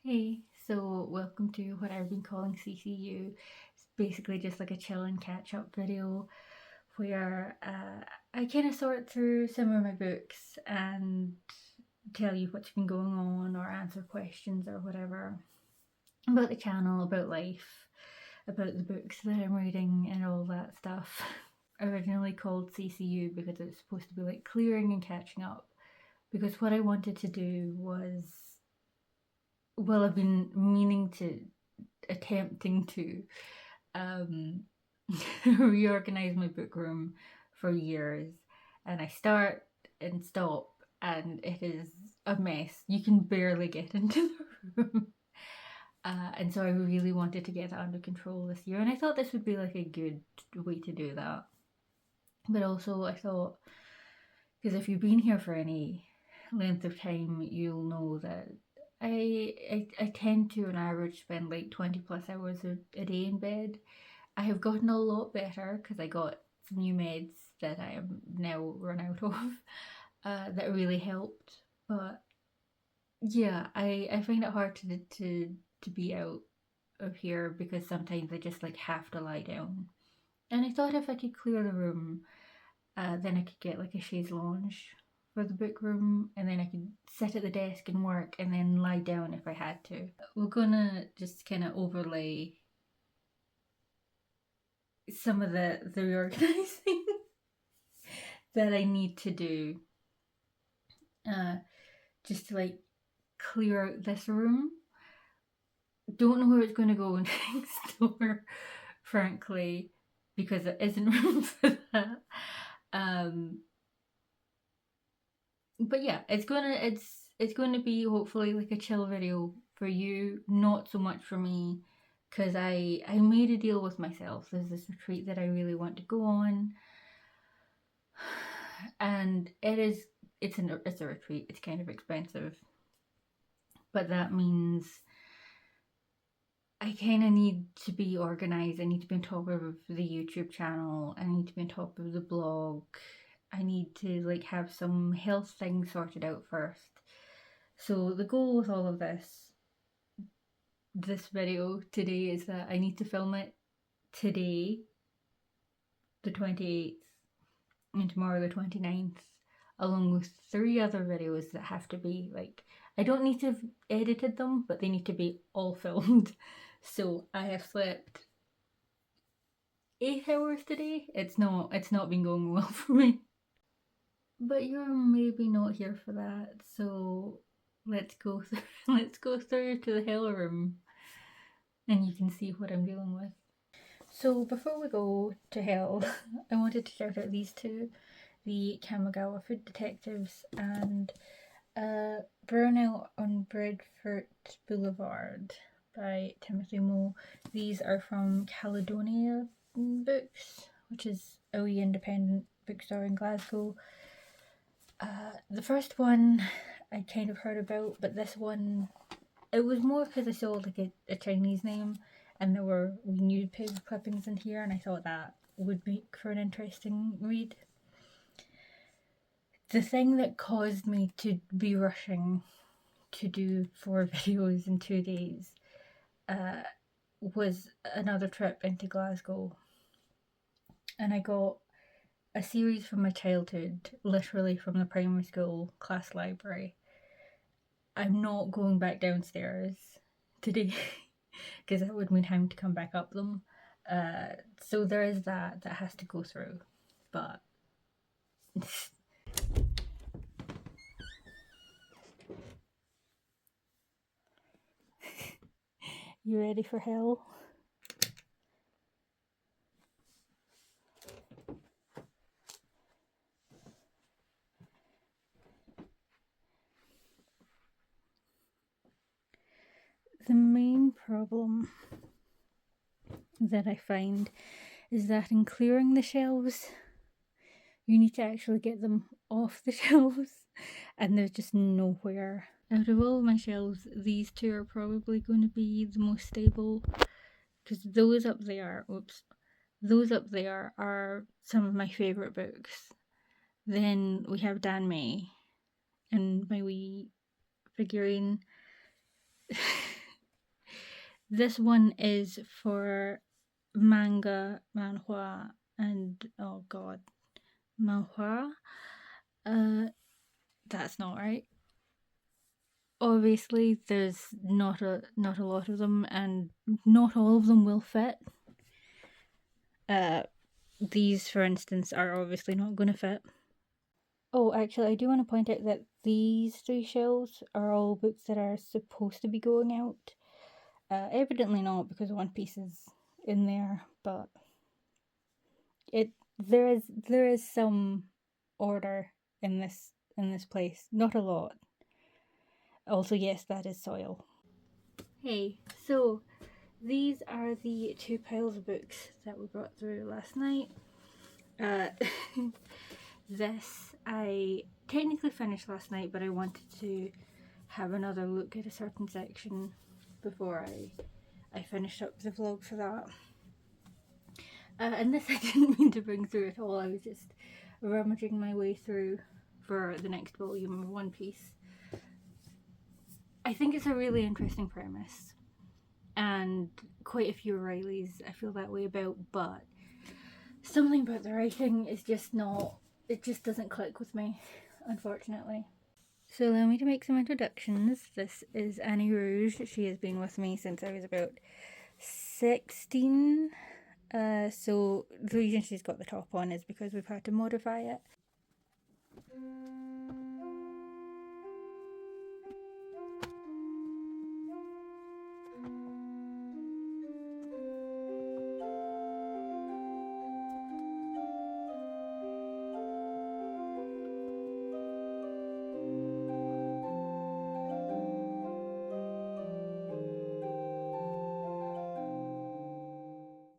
Hey, so welcome to what I've been calling CCU. It's basically just like a chill and catch up video where I kind of sort through some of my books and tell you what's been going on or answer questions or whatever about the channel, about life, about the books that I'm reading and all that stuff. Originally called CCU because it's supposed to be like clearing and catching up, because what I wanted to do was, well, I've been attempting to reorganize my book room for years, and I start and stop and it is a mess. You can barely get into the room. And so I really wanted to get that under control this year, and I thought this would be like a good way to do that. But also I thought, because if you've been here for any length of time, you'll know that I tend to on average spend like 20 plus hours a day in bed. I have gotten a lot better because I got some new meds that I am now run out of that really helped. But yeah, I find it hard to be out of here because sometimes I just like have to lie down. And I thought if I could clear the room, then I could get like a chaise lounge for the book room, and then I could sit at the desk and work and then lie down if I had to. We're gonna just kind of overlay some of the reorganizing that I need to do, just to like clear out this room. Don't know where it's going to go next door, frankly, because there isn't room for that. But yeah, it's gonna be hopefully like a chill video for you, not so much for me, because I made a deal with myself. There's this retreat that I really want to go on, and it's a retreat. It's kind of expensive, but that means I kind of need to be organized. I need to be on top of the YouTube channel. I need to be on top of the blog. I need to like have some health things sorted out first. So the goal with all of this video today is that I need to film it today, the 28th, and tomorrow, the 29th, along with 3 other videos that have to be like, I don't need to have edited them, but they need to be all filmed. So I have slept 8 hours today. It's not been going well for me. But you're maybe not here for that, so let's go through to the hell room and you can see what I'm dealing with. So before we go to hell, I wanted to shout out these two, the Kamigawa Food Detectives and Burnout on Breadfruit Boulevard by Timothy Moe. These are from Caledonia Books, which is a wee independent bookstore in Glasgow. The first one I kind of heard about, but this one, it was more because I saw like a Chinese name and there were newspaper clippings in here, and I thought that would make for an interesting read. The thing that caused me to be rushing to do 4 videos in 2 days was another trip into Glasgow, and I got a series from my childhood, literally from the primary school class library. I'm not going back downstairs today because that would mean having to come back up them. So there is that has to go through, but you ready for hell? The main problem that I find is that in clearing the shelves, you need to actually get them off the shelves, and there's just nowhere. Out of all of my shelves, these 2 are probably going to be the most stable, because those up there are some of my favourite books. Then we have Dan May and my wee figurine. This one is for manga, manhwa, and oh god, manhwa. That's not right. Obviously, there's not a lot of them, and not all of them will fit. These, for instance, are obviously not going to fit. Oh, actually, I do want to point out that these 3 shelves are all books that are supposed to be going out. Evidently not, because One Piece is in there, but there is some order in this place. Not a lot. Also, yes, that is soil. Hey, so these are the 2 piles of books that we brought through last night. This I technically finished last night, but I wanted to have another look at a certain section before I finished up the vlog for that. And this I didn't mean to bring through at all. I was just rummaging my way through for the next volume of One Piece. I think it's a really interesting premise, and quite a few Rileys I feel that way about, but something about the writing is just not, it just doesn't click with me, unfortunately. So allow me to make some introductions. This is Annie Rouge. She has been with me since I was about 16. So the reason she's got the top on is because we've had to modify it.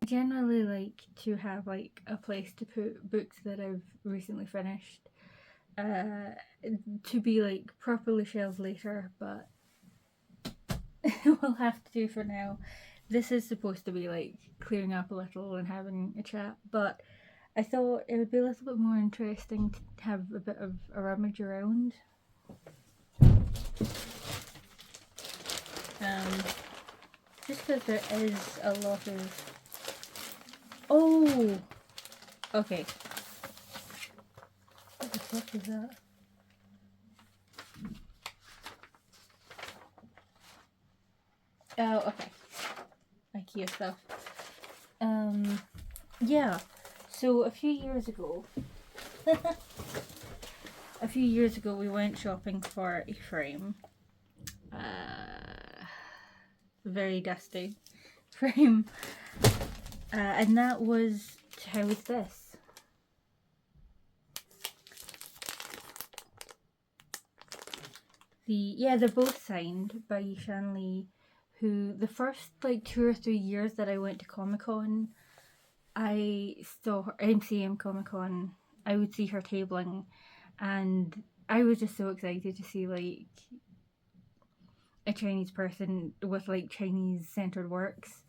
I generally like to have like a place to put books that I've recently finished, to be like properly shelved later, but we'll have to do for now. This is supposed to be like clearing up a little and having a chat, but I thought it would be a little bit more interesting to have a bit of a rummage around. Just because there is a lot of... Oh! Okay. What the fuck is that? Oh, okay. IKEA stuff. Yeah. So a few years ago, we went shopping for a frame. Very dusty frame. And that was, how was this? They're both signed by Yishan Lee, who the first like 2 or 3 years that I went to Comic-Con, I saw her, MCM Comic-Con, I would see her tabling, and I was just so excited to see like a Chinese person with like Chinese centered works.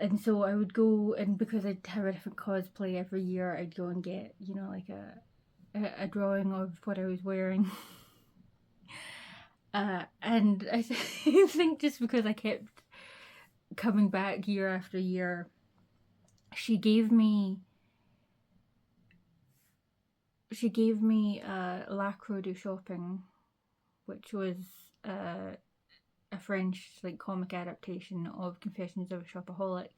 And so I would go, and because I'd have a different cosplay every year, I'd go and get, you know, like a drawing of what I was wearing. And I think just because I kept coming back year after year, she gave me Lacro du Shopping, which was a French like comic adaptation of Confessions of a Shopaholic.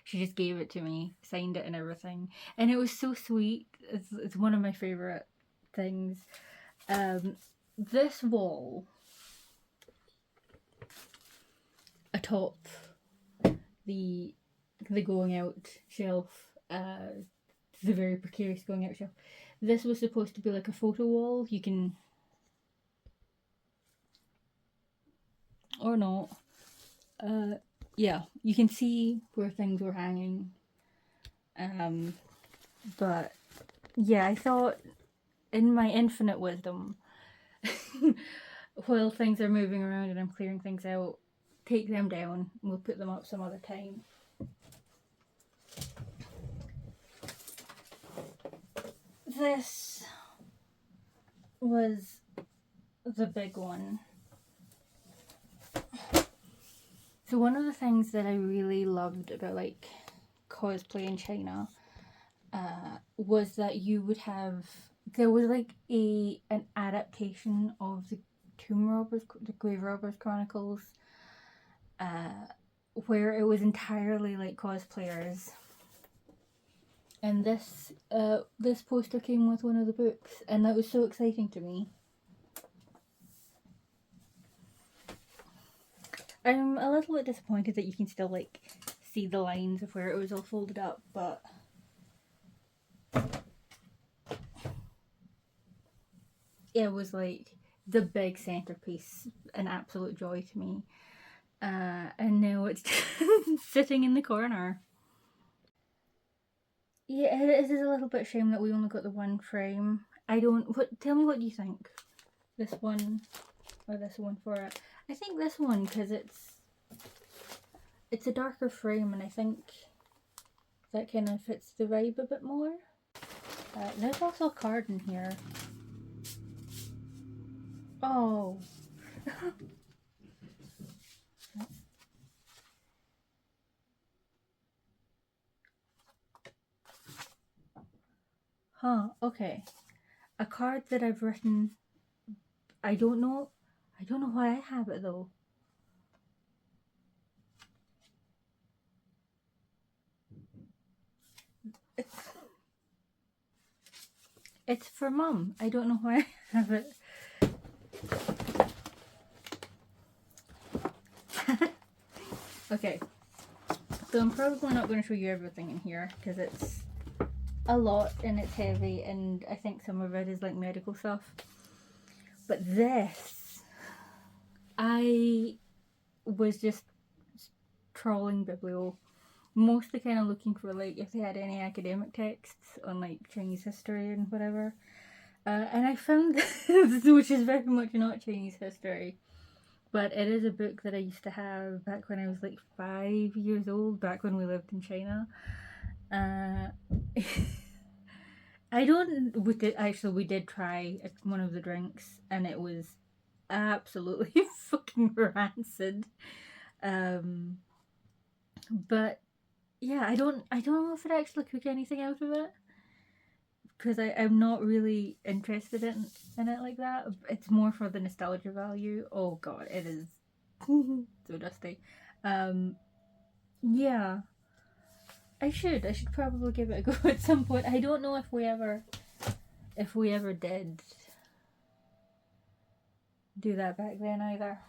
She just gave it to me, signed it and everything, and it was so sweet. It's one of my favorite things. This wall atop the going out shelf, the very precarious going out shelf, this was supposed to be like a photo wall. You can, or not, yeah, you can see where things were hanging. But yeah, I thought in my infinite wisdom, while things are moving around and I'm clearing things out, take them down and we'll put them up some other time. This was the big one. So one of the things that I really loved about like cosplay in China was that there was like an adaptation of the Grave Robbers Chronicles, where it was entirely like cosplayers. And this poster came with one of the books, and that was so exciting to me. I'm a little bit disappointed that you can still like see the lines of where it was all folded up, but it was like the big centerpiece, an absolute joy to me. And now it's sitting in the corner. Yeah, it is a little bit shame that we only got the one frame. Tell me what you think? This one or this one for it? I think this one, because it's a darker frame, and I think that kind of fits the vibe a bit more. There's also a card in here. Oh. Huh, okay. A card that I've written. I don't know why I have it though. It's for Mum. I don't know why I have it. Okay, so I'm probably not going to show you everything in here because it's a lot and it's heavy, and I think some of it is like medical stuff. But this, I was just trawling Biblio, mostly kind of looking for like if they had any academic texts on like Chinese history and whatever. And I found this, which is very much not Chinese history, but it is a book that I used to have back when I was like 5 years old, back when we lived in China. We did try one of the drinks, and it was absolutely fucking rancid. But yeah, I don't know if it actually cook anything out of it, because I'm not really interested in it like that. It's more for the nostalgia value. Oh god, it is so dusty. Yeah, I should probably give it a go at some point. I don't know if we ever did do that back then either.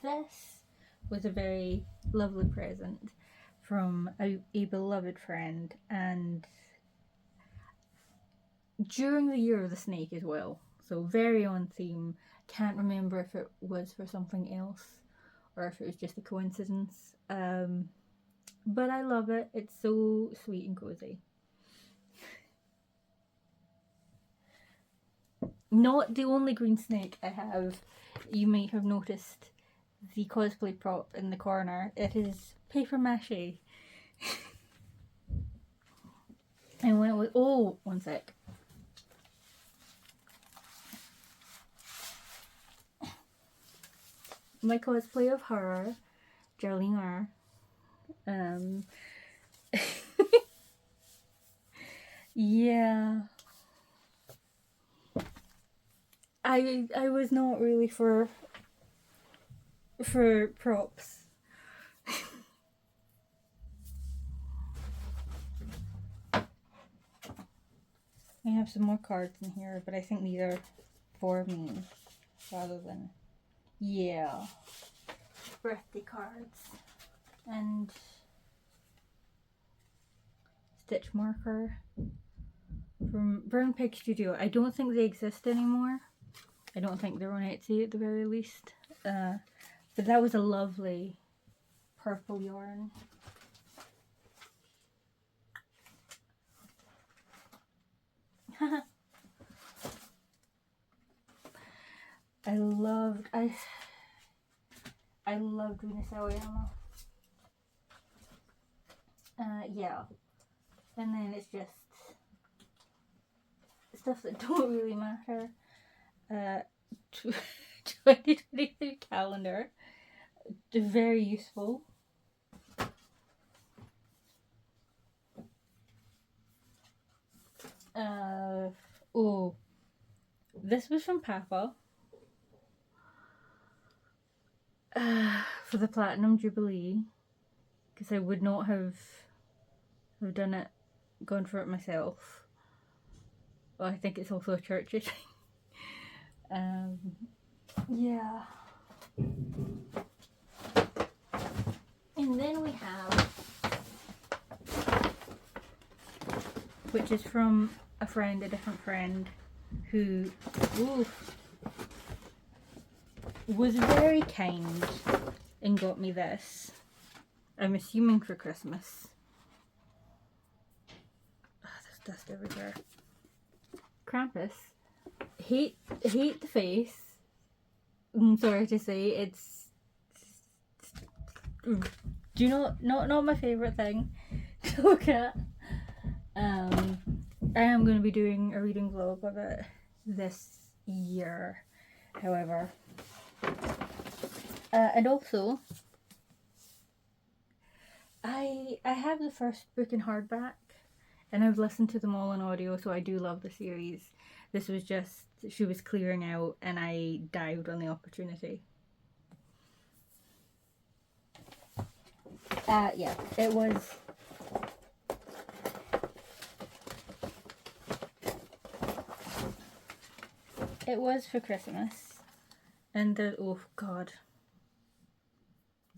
This was a very lovely present from a beloved friend, and during the year of the snake as well, so very on theme. Can't remember if it was for something else or if it was just a coincidence, but I love it. It's so sweet and cozy. Not the only green snake I have. You might have noticed the cosplay prop in the corner. It is paper mache. And when it was, oh, one sec. My cosplay of her, Geraldine yeah. I was not really for props. I have some more cards in here, but I think these are for me rather than, yeah, birthday cards and stitch marker from Brown Pig Studio. I don't think they exist anymore. I don't think they're on Etsy at the very least. But that was a lovely purple yarn. I loved Venus Aoyama. Yeah. And then it's just stuff that don't really matter. 2023 calendar. very useful. Oh, this was from Papa for the Platinum Jubilee, because I would not have done it, gone for it myself. Well, I think it's also a churchy thing. Yeah. And then we have, which is from a friend, a different friend, who was very kind and got me this. I'm assuming for Christmas. Oh, there's dust everywhere. Krampus. Hate the face. I'm sorry to say, it's not my favourite thing to look at. I am going to be doing a reading vlog of it this year, however. And also, I have the first book in hardback, and I've listened to them all in audio, so I do love the series. This was just, she was clearing out and I dived on the opportunity. Yeah, it was for Christmas, and the, oh god,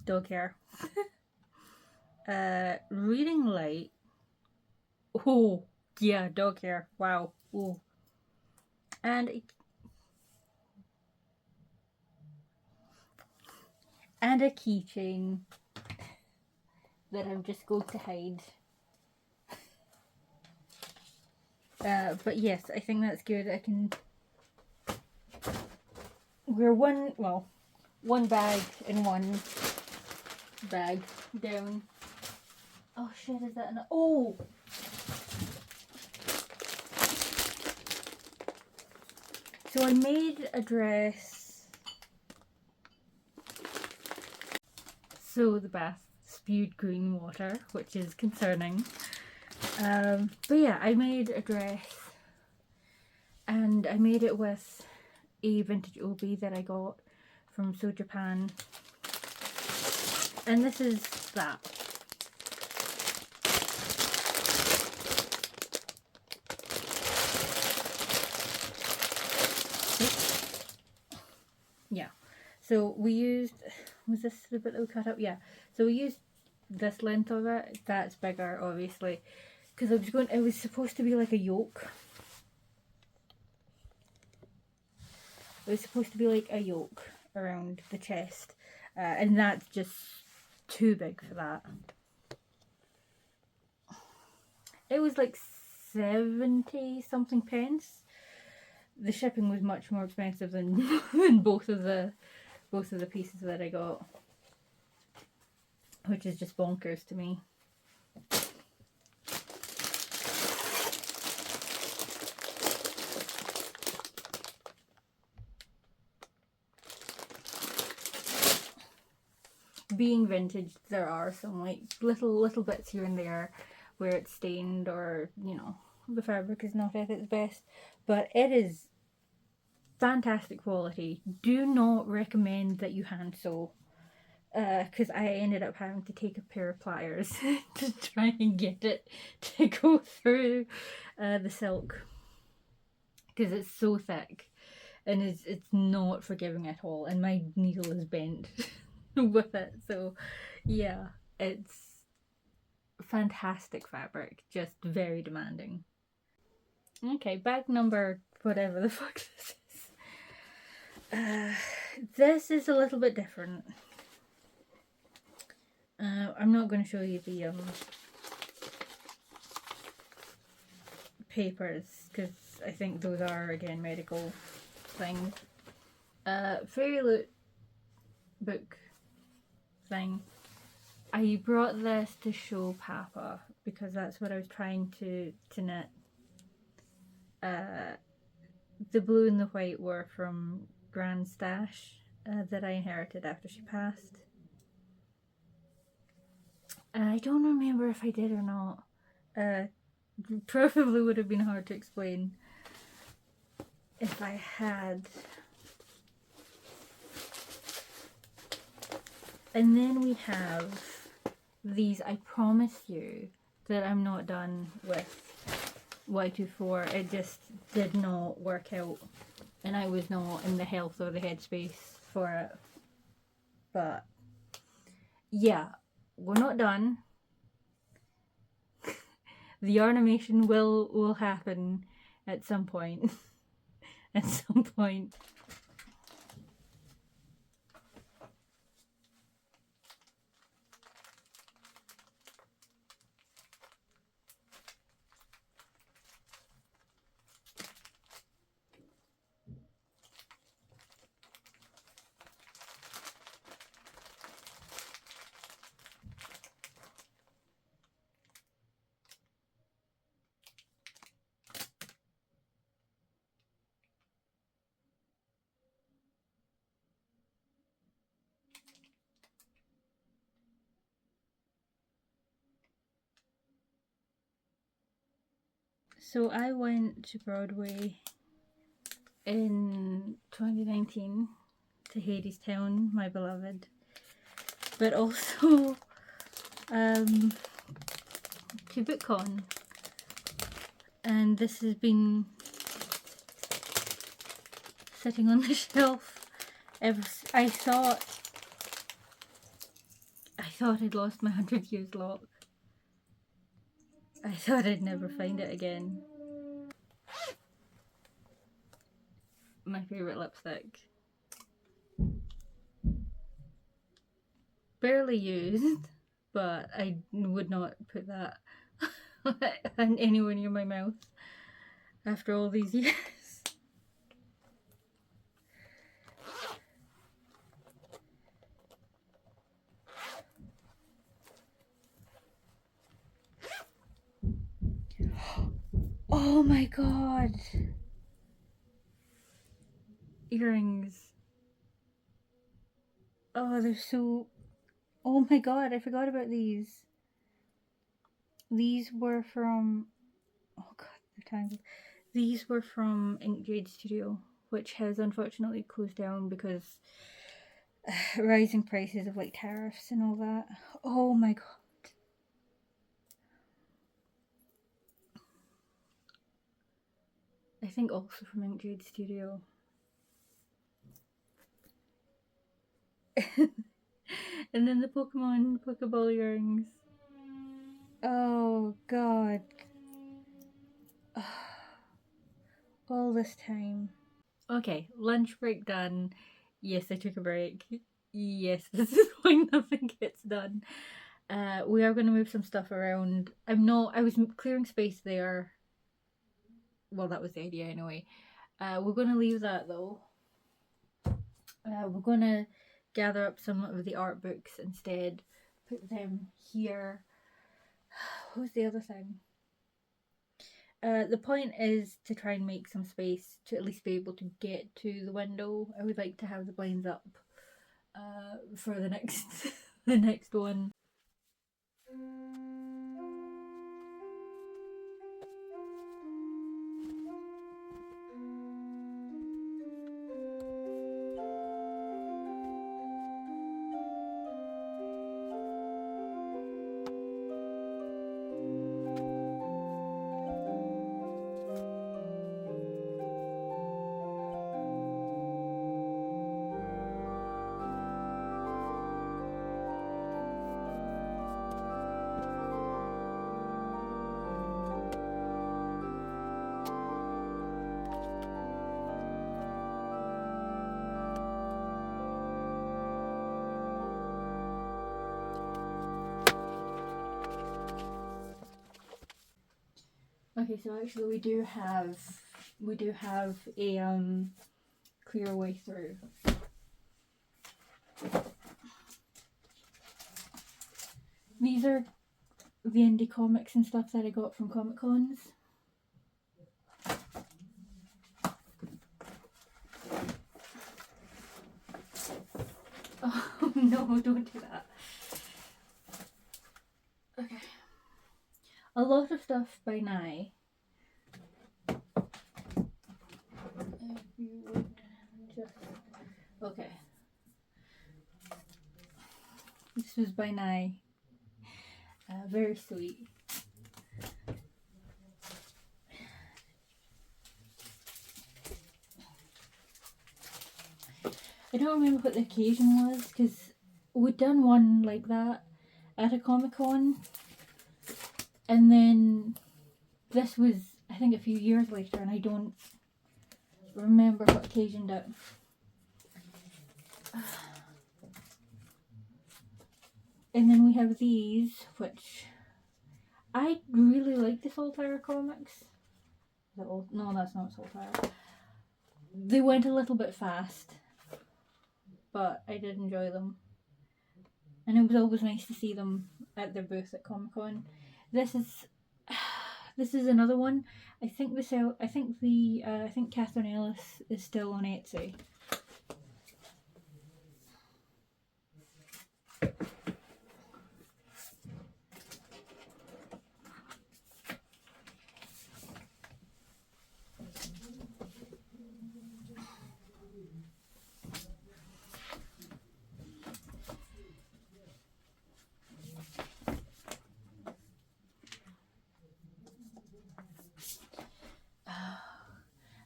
dog hair. Reading light. Oh yeah, dog hair. Wow. Oh, and a keychain that I'm just going to hide. But yes, I think that's good. I can wear one bag in one bag down. Oh shit, is that enough? Oh! So I made a dress. So the bath spewed green water, which is concerning. But yeah, I made a dress, and I made it with a vintage obi that I got from So Japan, and this is that. Yeah, so we used, was this the bit that we cut up? Yeah, so we used this length of it. That's bigger, obviously, because it was supposed to be like a yoke. It was supposed to be like a yoke around the chest, and that's just too big for that. It was like 70 something pence. The shipping was much more expensive than than both of the pieces that I got, which is just bonkers to me. Being vintage, there are some like little bits here and there where it's stained, or you know, the fabric is not at its best, but it is fantastic quality. Do not recommend that you hand sew, because I ended up having to take a pair of pliers to try and get it to go through the silk, because it's so thick and it's not forgiving at all, and my needle is bent with it. So yeah, it's fantastic fabric, just very demanding. Okay, bag number whatever the fuck this is. This is a little bit different. I'm not going to show you the papers, because I think those are, again, medical things. Fairy Loot book thing. I brought this to show Papa because that's what I was trying to knit. The blue and the white were from Grand Stash that I inherited after she passed. I don't remember if I did or not. Probably would have been hard to explain if I had. And then we have these. I promise you that I'm not done with Y24. It just did not work out, and I was not in the health or the headspace for it. But yeah, we're not done. The animation will happen at some point. At some point. So I went to Broadway in 2019 to Hadestown, my beloved, but also to BookCon, and this has been sitting on the shelf ever. I thought I'd lost my 100 years lock. I thought I'd never find it again. My favourite lipstick. Barely used, but I would not put that anywhere near my mouth after all these years. Oh my god! Earrings. Oh, they're so... Oh my god, I forgot about these. These were from... Oh god, they're tangled. These were from Inkjade Studio, which has unfortunately closed down because rising prices of like tariffs and all that. Oh my god. I think also from Inkjade Studio. And then the Pokeball earrings. Oh god. All this time. Okay, lunch break done. Yes, I took a break. Yes, this is why nothing gets done. We are going to move some stuff around. I was clearing space there. Well, that was the idea anyway. We're going to leave that though. We're going to gather up some of the art books instead. Put them here. What was the other thing? The point is to try and make some space to at least be able to get to the window. I would like to have the blinds up for the next the next one. Okay, so actually we do have a clear way through. These are the indie comics and stuff that I got from Comic Cons. Oh no, don't do that. a lot of stuff by now. If you would just... Okay. This was by now. Very sweet. I don't remember what the occasion was, because we'd done one like that at a Comic-Con, and then this was, I think, a few years later, and I don't remember what occasioned it. And then we have these, which I really like the Saltire comics. No, that's not Saltire. They went a little bit fast, but I did enjoy them. And it was always nice to see them at their booth at Comic-Con. This is another one. I think Catherine Ellis is still on Etsy.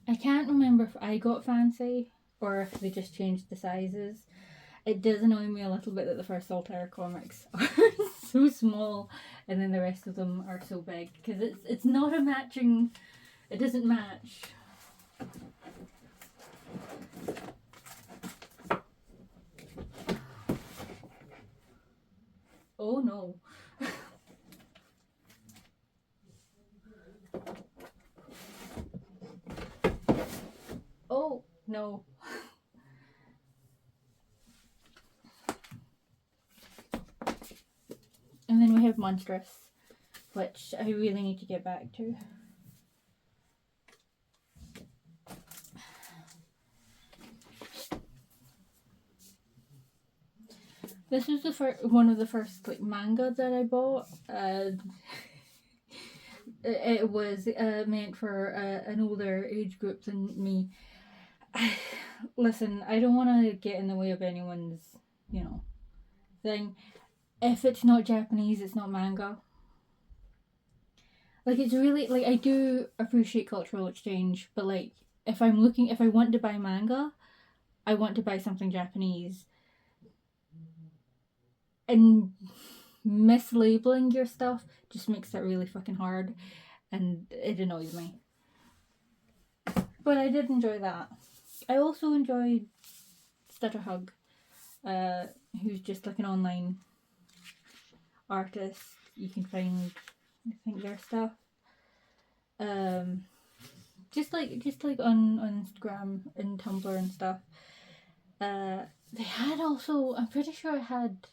I can't remember if I got fancy or if they just changed the sizes. It does annoy me a little bit that the first Saltire comics are so small and then the rest of them are so big, because it's not a matching, it doesn't match. Oh no. Oh no. And then we have Monstrous, which I really need to get back to. This was one of the first like manga that I bought. It was meant for an older age group than me. Listen, I don't want to get in the way of anyone's, thing. If it's not Japanese, it's not manga. Like, it's really, like, I do appreciate cultural exchange, but like, if I want to buy manga, I want to buy something Japanese. And mislabeling your stuff just makes it really fucking hard, and it annoys me. But I did enjoy that. I also enjoyed Stutterhug, who's just like an online artist. You can find, I think, their stuff. Just like on Instagram and Tumblr and stuff. They had also, I'm pretty sure it had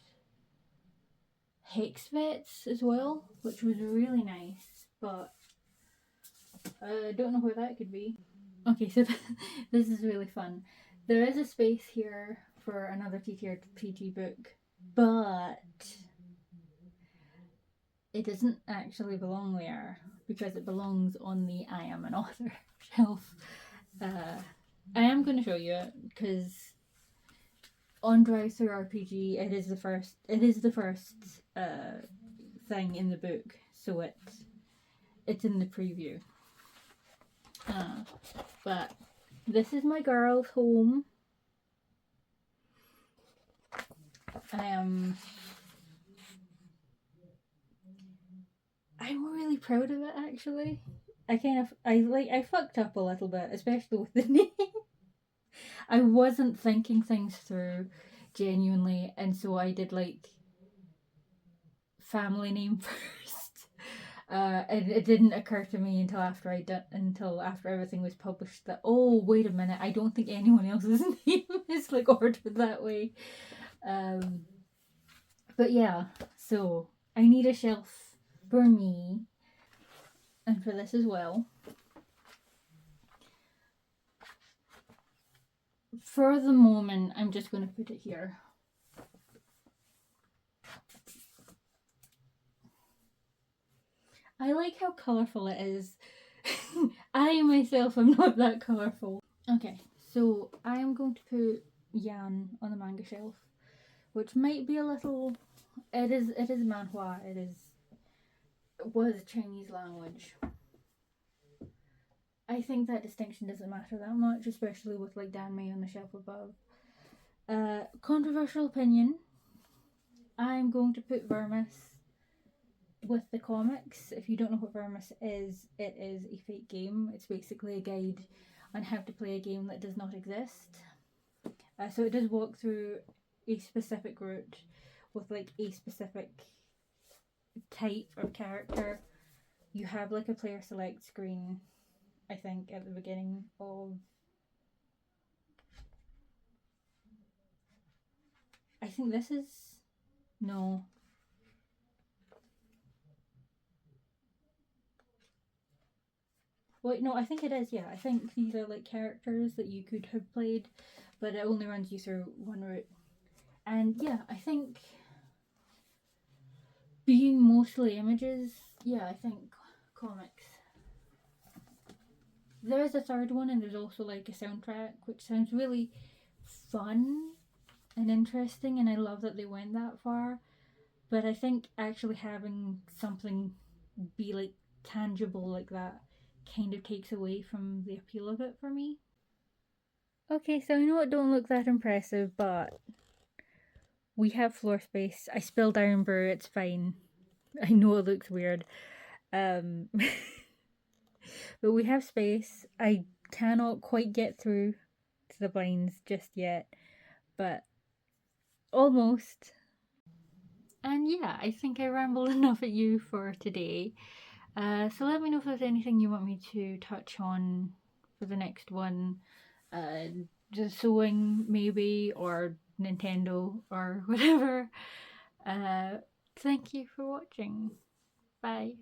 Hex Vets as well, which was really nice, but I don't know where that could be. Okay, so this is really fun. There is a space here for another TTRPG book, but it doesn't actually belong there because it belongs on the I am an author shelf. I am going to show you it because on Drive Through RPG it is the first thing in the book, so it's in the preview. But this is my girl's home. I'm really proud of it, actually. I fucked up a little bit, especially with the name. I wasn't thinking things through genuinely, and so I did like family name first. It didn't occur to me until after everything was published that, oh, wait a minute, I don't think anyone else's name is like ordered that way. But yeah, so I need a shelf for me and for this as well. For the moment, I'm just going to put it here. I like how colourful it is. I myself am not that colourful. Okay, so I am going to put Yan on the manga shelf, which might be a little. It is manhwa. Was Chinese language. I think that distinction doesn't matter that much, especially with like Danmei on the shelf above. Controversial opinion. I'm going to put Vermis with the comics. If you don't know what Vermis is, it is a fake game. It's basically a guide on how to play a game that does not exist. So it does walk through a specific route with like a specific type of character. You have like a player select screen, I think, at the beginning of. I think this is. No. Wait, no, I think it is, yeah. I think these are like characters that you could have played, but it only runs you through one route. And yeah, I think being mostly images, yeah, I think comics. There is a third one, and there's also like a soundtrack, which sounds really fun and interesting, and I love that they went that far. But I think actually having something be like tangible like that kind of takes away from the appeal of it for me. Okay, so I know it don't look that impressive, but we have floor space. I spilled Iron Brew, it's fine. I know it looks weird. But we have space. I cannot quite get through to the blinds just yet, but almost. And yeah, I think I rambled enough at you for today. So let me know if there's anything you want me to touch on for the next one. Just sewing maybe, or Nintendo, or whatever. Thank you for watching. Bye.